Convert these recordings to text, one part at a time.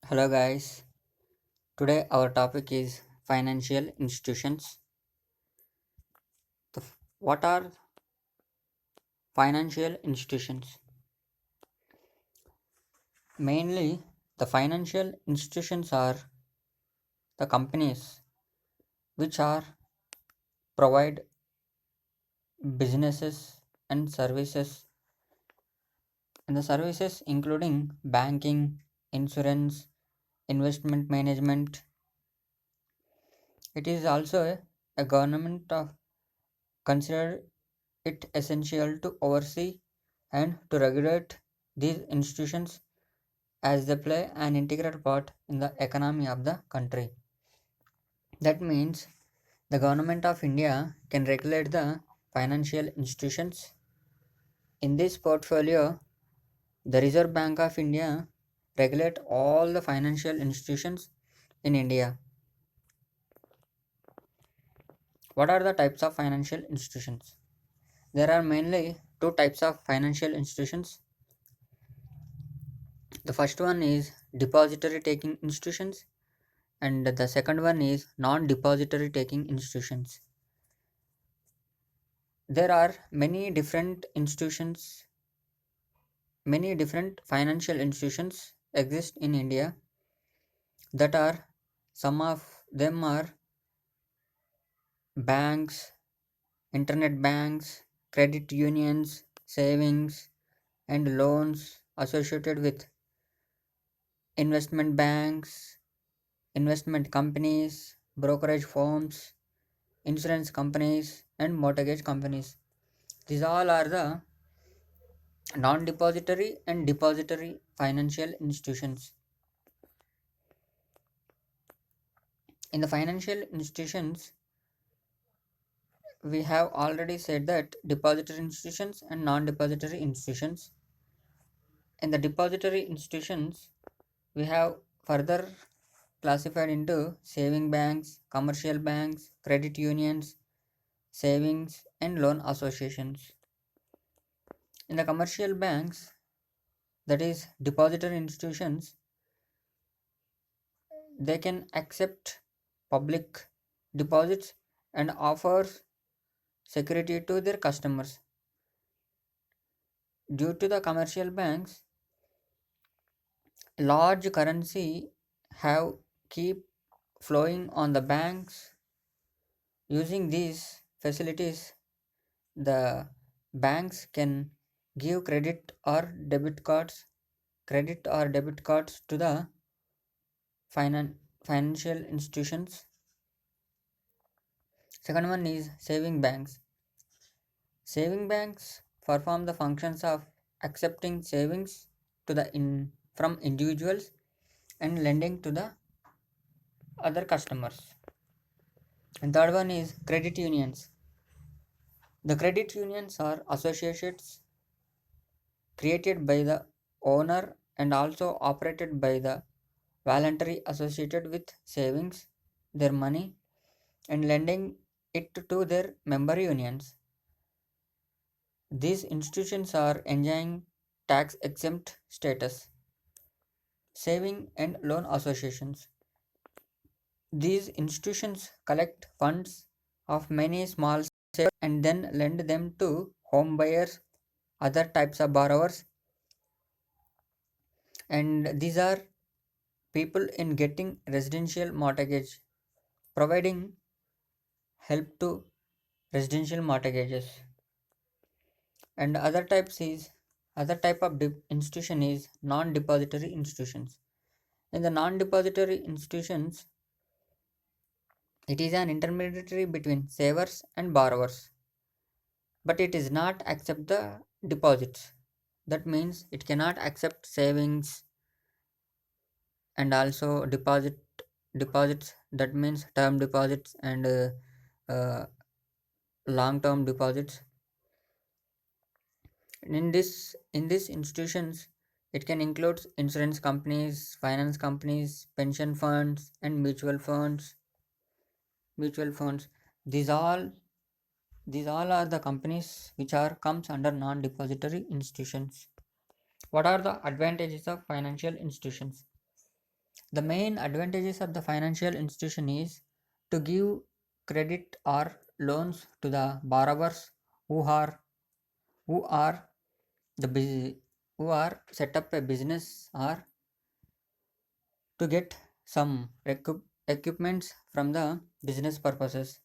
Hello guys. Today our topic is financial institutions. What are financial institutions? Mainly, the financial institutions are the companies which are provide businesses and services, and the services including banking, insurance, investment management. It is also a government of consider it essential to oversee and to regulate these institutions as they play an integral part in the economy of the country. That means the government of India can regulate the financial institutions. In this portfolio, the Reserve Bank of India regulate all the financial institutions in India. What are the types of financial institutions? There are mainly two types of financial institutions. The first one is depository taking institutions and the second one is non-depository taking institutions. There are many different financial institutions exist in India. That are, some of them are banks, internet banks, credit unions, savings and loans associated with investment banks, investment companies, brokerage firms, insurance companies and mortgage companies. These all are the non-depository and depository financial institutions. In the financial institutions, we have already said that depository institutions and non-depository institutions. In the depository institutions, we have further classified into saving banks, commercial banks, credit unions, savings and loan associations. In the commercial banks, that is depository institutions, they can accept public deposits and offers security to their customers. Due to the commercial banks, large currency have keep flowing on the banks. Using these facilities, the banks can give credit or debit cards to the financial institutions. Second one is saving banks. Saving banks perform the functions of accepting savings to from individuals and lending to the other customers. And third one is credit unions. The credit unions are associations created by the owner and also operated by the voluntary associated with savings their money and lending it to their member unions. These institutions are enjoying tax exempt status. Saving and loan associations. These institutions collect funds of many small savers and then lend them to home buyers, other types of borrowers, and these are people in getting residential mortgage, providing help to residential mortgages. And other type of institution is non-depository institutions. In the non-depository institutions, it is an intermediary between savers and borrowers, but it is not accept the deposits. That means it cannot accept savings and also deposits. That means term deposits and long term deposits. In these institutions, it can include insurance companies, finance companies, pension funds and mutual funds. These all these all are the companies which are comes under non depository institutions. What are the advantages of financial institutions? The main advantages of the financial institution is to give credit or loans to the borrowers who are who are the who are set up a business or to get some equipments from the business purposes,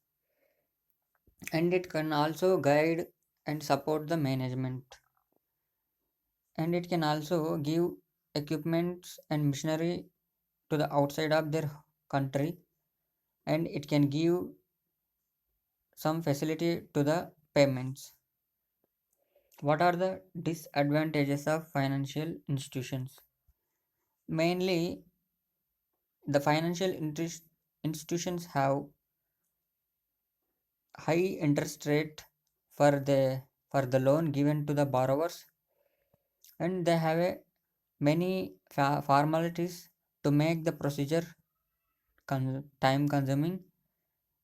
and it can also guide and support the management, and it can also give equipments and machinery to the outside of their country, and it can give some facility to the payments. What are the disadvantages of financial institutions? Mainly, the institutions have high interest rate for the loan given to the borrowers, and they have many formalities to make the procedure time consuming,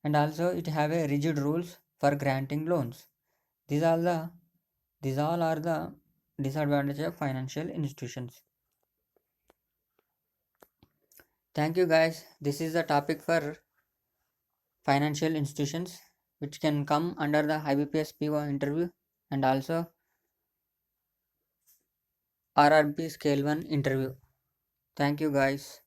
and also it have a rigid rules for granting loans. These are the these all are the disadvantages of financial institutions. Thank you guys. This is the topic for financial institutions, which can come under the IBPS PO interview and also RRB Scale 1 interview. Thank you guys.